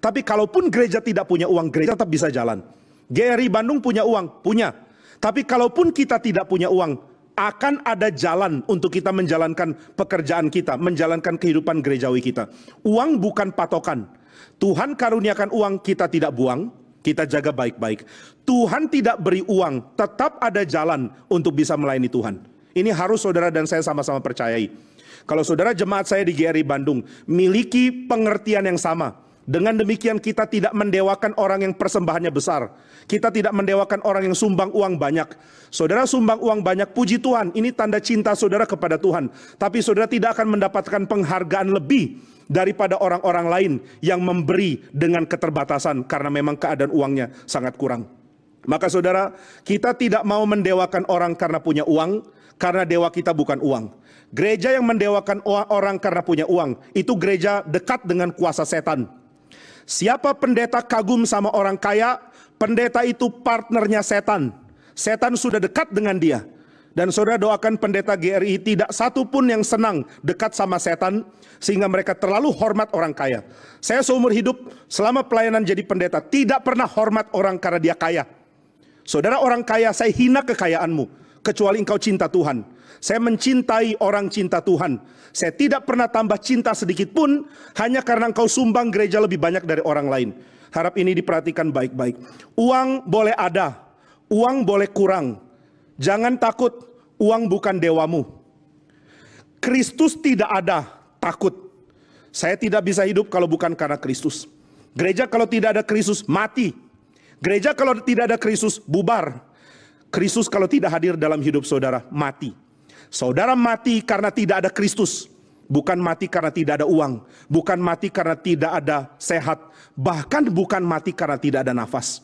Tapi kalaupun gereja tidak punya uang, gereja tetap bisa jalan. GRI Bandung punya uang? Punya. Tapi kalaupun kita tidak punya uang, akan ada jalan untuk kita menjalankan pekerjaan kita, menjalankan kehidupan gerejawi kita. Uang bukan patokan. Tuhan karuniakan uang, kita tidak buang, kita jaga baik-baik. Tuhan tidak beri uang, tetap ada jalan untuk bisa melayani Tuhan. Ini harus saudara dan saya sama-sama percayai. Kalau saudara jemaat saya di GRI Bandung miliki pengertian yang sama, dengan demikian kita tidak mendewakan orang yang persembahannya besar. Kita tidak mendewakan orang yang sumbang uang banyak. Saudara sumbang uang banyak, puji Tuhan, ini tanda cinta saudara kepada Tuhan. Tapi saudara tidak akan mendapatkan penghargaan lebih daripada orang-orang lain yang memberi dengan keterbatasan karena memang keadaan uangnya sangat kurang. Maka saudara, kita tidak mau mendewakan orang karena punya uang, karena dewa kita bukan uang. Gereja yang mendewakan orang karena punya uang, itu gereja dekat dengan kuasa setan. Siapa pendeta kagum sama orang kaya, pendeta itu partnernya setan. Setan sudah dekat dengan dia. Dan saudara doakan pendeta GRI tidak satu pun yang senang dekat sama setan, sehingga mereka terlalu hormat orang kaya. Saya seumur hidup selama pelayanan jadi pendeta tidak pernah hormat orang karena dia kaya. Saudara orang kaya, saya hina kekayaanmu, kecuali engkau cinta Tuhan. Saya mencintai orang cinta Tuhan. Saya tidak pernah tambah cinta sedikit pun hanya karena engkau sumbang gereja lebih banyak dari orang lain. Harap ini diperhatikan baik-baik. Uang boleh ada, uang boleh kurang. Jangan takut, uang bukan dewamu. Kristus tidak ada, takut. Saya tidak bisa hidup kalau bukan karena Kristus. Gereja kalau tidak ada Kristus, mati. Gereja kalau tidak ada Kristus, bubar. Kristus kalau tidak hadir dalam hidup saudara, mati. Saudara mati karena tidak ada Kristus. Bukan mati karena tidak ada uang. Bukan mati karena tidak ada sehat. Bahkan bukan mati karena tidak ada nafas.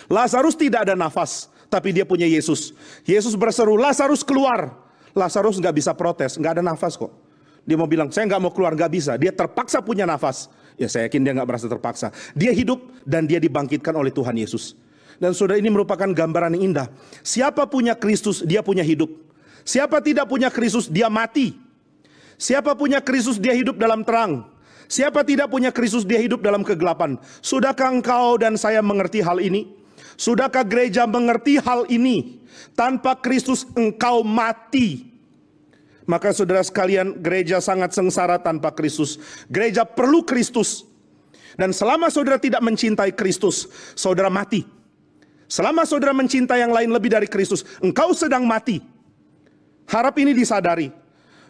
Lazarus tidak ada nafas, tapi dia punya Yesus. Yesus berseru, Lazarus keluar. Lazarus nggak bisa protes, nggak ada nafas kok. Dia mau bilang, saya nggak mau keluar, nggak bisa. Dia terpaksa punya nafas. Ya saya yakin dia nggak merasa terpaksa. Dia hidup dan dia dibangkitkan oleh Tuhan Yesus. Dan saudara, ini merupakan gambaran yang indah. Siapa punya Kristus, dia punya hidup. Siapa tidak punya Kristus, dia mati. Siapa punya Kristus, dia hidup dalam terang. Siapa tidak punya Kristus, dia hidup dalam kegelapan. Sudahkah engkau dan saya mengerti hal ini? Sudahkah gereja mengerti hal ini? Tanpa Kristus engkau mati. Maka saudara sekalian, gereja sangat sengsara tanpa Kristus. Gereja perlu Kristus. Dan selama saudara tidak mencintai Kristus, saudara mati. Selama saudara mencintai yang lain lebih dari Kristus, engkau sedang mati. Harap ini disadari.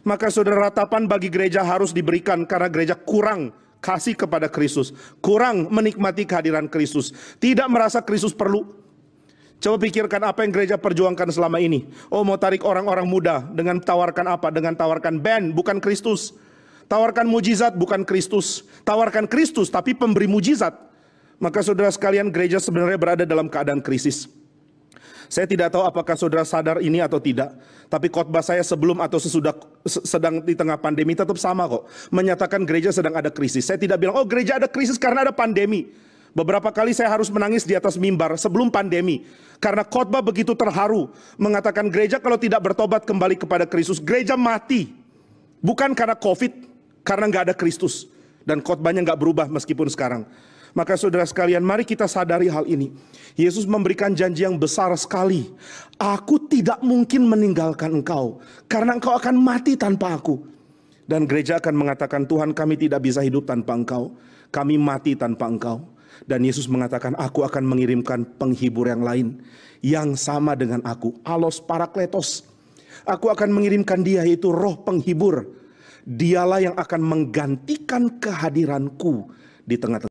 Maka saudara, ratapan bagi gereja harus diberikan karena gereja kurang kasih kepada Kristus. Kurang menikmati kehadiran Kristus. Tidak merasa Kristus perlu. Coba pikirkan apa yang gereja perjuangkan selama ini. Oh, mau tarik orang-orang muda dengan tawarkan apa? Dengan tawarkan band, bukan Kristus. Tawarkan mujizat, bukan Kristus. Tawarkan Kristus, tapi pemberi mujizat. Maka saudara sekalian, gereja sebenarnya berada dalam keadaan krisis. Saya tidak tahu apakah saudara sadar ini atau tidak. Tapi khotbah saya sebelum atau sesudah sedang di tengah pandemi tetap sama kok. Menyatakan gereja sedang ada krisis. Saya tidak bilang, oh gereja ada krisis karena ada pandemi. Beberapa kali saya harus menangis di atas mimbar sebelum pandemi. Karena khotbah begitu terharu. Mengatakan gereja kalau tidak bertobat kembali kepada Kristus, gereja mati. Bukan karena COVID, karena nggak ada Kristus. Dan khotbahnya nggak berubah meskipun sekarang. Maka saudara sekalian, mari kita sadari hal ini. Yesus memberikan janji yang besar sekali. Aku tidak mungkin meninggalkan engkau, karena engkau akan mati tanpa aku. Dan gereja akan mengatakan, Tuhan, kami tidak bisa hidup tanpa engkau. Kami mati tanpa engkau. Dan Yesus mengatakan, aku akan mengirimkan penghibur yang lain, yang sama dengan aku. Allos Parakletos. Aku akan mengirimkan dia, yaitu roh penghibur. Dialah yang akan menggantikan kehadiranku di tengah-tengah.